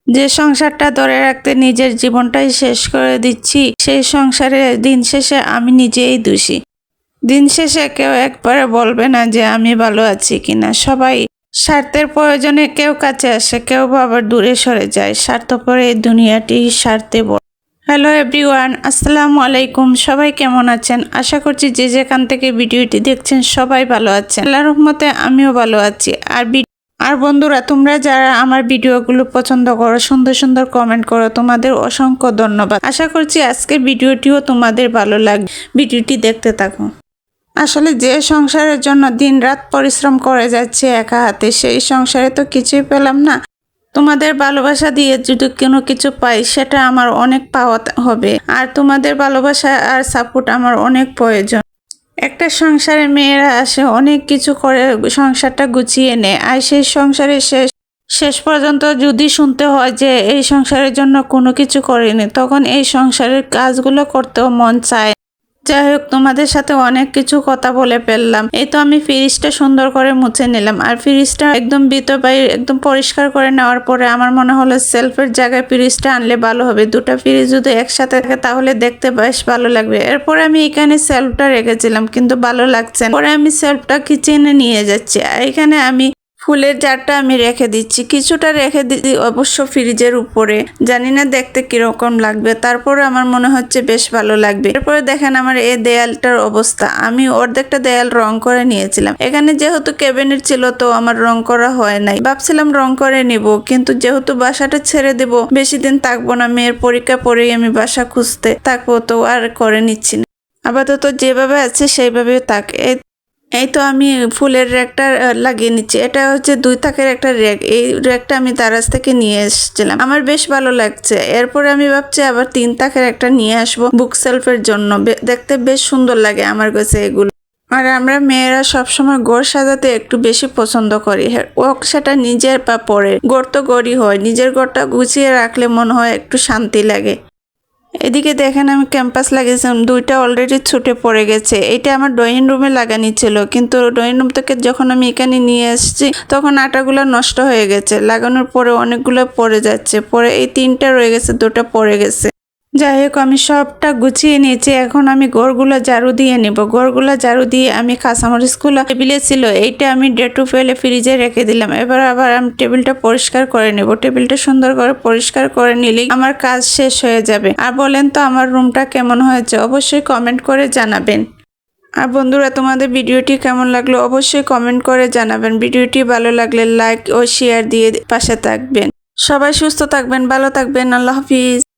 যে সংসারটা ধরে রাখতে নিজের জীবনটাই শেষ করে দিচ্ছি, সেই সংসারে দিন শেষে আমি নিজেই দোষী। দিন শেষে কেউ একবারে বলবে না যে আমি ভালো আছি কিনা। সবাই স্বার্থের প্রয়োজনে কেউ কাছে আসে, কেউ আবার দূরে সরে যায়। স্বার্থপর এই দুনিয়াটি স্বার্থে ভরা। হ্যালো এভরিওয়ান, আসসালামু আলাইকুম। সবাই কেমন আছেন? আশা করছি যে যেখান থেকে ভিডিওটি দেখছেন সবাই ভালো আছেন। আল্লাহর রহমতে আমিও ভালো আছি। আর বন্ধুরা, তোমরা যারা আমার ভিডিওগুলো পছন্দ করো, সুন্দর সুন্দর কমেন্ট করো, তোমাদের অসংখ্য ধন্যবাদ। আশা করছি আজকের ভিডিওটিও তোমাদের ভালো লাগবে। ভিডিওটি দেখতে থাকো। আসলে যে সংসারের জন্য দিনরাত পরিশ্রম করে যাচ্ছে একা হাতে, সেই সংসারে তো কিছুই পেলাম না। তোমাদের ভালোবাসা দিয়ে যদি কোনো কিছু পাই, সেটা আমার অনেক পাওয়া হবে। আর তোমাদের ভালোবাসা আর সাপোর্ট আমার অনেক প্রয়োজন। একটা সংসারে মেয়েরা আসে, অনেক কিছু করে সংসারটা গুছিয়ে নেয়, আর সেই সংসারে শেষ পর্যন্ত যদি শুনতে হয় যে এই সংসারের জন্য কোনো কিছু করেনি, তখন এই সংসারের কাজগুলো করতেও মন চায়। যাই হোক, তোমাদের সাথে অনেক কিছু কথা বলে ফেললাম। এই তো আমি ফ্রিজটা সুন্দর করে মুছে নিলাম। আর ফ্রিজটা একদম একদম পরিষ্কার করে নেওয়ার পরে আমার মনে হলো সেলফের জায়গায় ফ্রিজটা আনলে ভালো হবে। দুটো ফ্রিজ যদি একসাথে থাকে তাহলে দেখতে বেশ ভালো লাগবে। এরপরে আমি এখানে সেলফটা রেখেছিলাম, কিন্তু ভালো লাগছে না। পরে আমি সেলফটা কিচেনে নিয়ে যাচ্ছি। আর এখানে আমি ফুলের জারটা আমি রেখে দিচ্ছি, কিছুটা রেখে দিচ্ছি অবশ্য ফ্রিজের উপরে। জানি না দেখতে কিরকম লাগবে, তারপরে আমার মনে হচ্ছে বেশ ভালো লাগবে। এরপরে দেখেন আমার এই দেয়ালটার অবস্থা। আমি অর্ধেকটা দেয়াল রং করে নিয়েছিলাম। এখানে যেহেতু ক্যাবিনেট ছিল, তো আমার রং করা হয় নাই। ভাবছিলাম রং করে নিব, কিন্তু যেহেতু বাসাটা ছেড়ে দেব, বেশি দিন থাকবো না, মেয়ের পরীক্ষা পরেই আমি বাসা খুঁজতে থাকবো, তো আর করে নিচ্ছি না। আপাতত যেভাবে আছে সেইভাবে থাক। এই তো আমি ফুলের র্যাকটা লাগিয়ে নিচ্ছি। এটা হচ্ছে 2 তাকের একটা র্যাক। এই র্যাকটা আমি দারাজ থেকে নিয়ে এসেছিলাম, আমার বেশ ভালো লাগছে। এরপরে আমি ভাবছি আবার 3 তাকের একটা নিয়ে আসবো বুক সেলফের জন্য। দেখতে বেশ সুন্দর লাগে আমার কাছে এগুলো। আর আমরা মেয়েরা সবসময় ঘর সাজাতে একটু বেশি পছন্দ করি। হোক সেটা নিজের বা পরে, ঘর তো ঘরই হয়। নিজের ঘরটা গুছিয়ে রাখলে মনে হয় একটু শান্তি লাগে। এদিকে দেখেন আমি ক্যাম্পাস লাগিয়েছিলাম, 2টা অলরেডি ছুটে পড়ে গেছে। এটা আমার ড্রয়িং রুমে লাগানি ছিল, কিন্তু ড্রয়িং রুম থেকে যখন আমি এখানে নিয়ে এসেছি, তখন আটাগুলো নষ্ট হয়ে গেছে। লাগানোর পরে অনেকগুলো পড়ে যাচ্ছে। পরে এই 3টা রয়ে গেছে, 2টা পড়ে গেছে। যাই হোক, আমি সবটা গুছিয়ে নিয়েছি। এখন আমি ঘরগুলো ঝাড়ু দিয়ে নিব। ঘরগুলো ঝাড়ু দিয়ে আমি কাঁচামরিচগুলো টেবিলে ছিল, এইটা আমি ডেটু ফেলে ফ্রিজে রেখে দিলাম। এবার আবার আমি টেবিলটা পরিষ্কার করে নেব। টেবিলটা সুন্দর করে পরিষ্কার করে নিলেই আমার কাজ শেষ হয়ে যাবে। আর বলেন তো আমার রুমটা কেমন হয়েছে, অবশ্যই কমেন্ট করে জানাবেন। আর বন্ধুরা, তোমাদের ভিডিওটি কেমন লাগলো অবশ্যই কমেন্ট করে জানাবেন। ভিডিওটি ভালো লাগলে লাইক ও শেয়ার দিয়ে পাশে থাকবেন। সবাই সুস্থ থাকবেন, ভালো থাকবেন। আল্লাহ হাফিজ।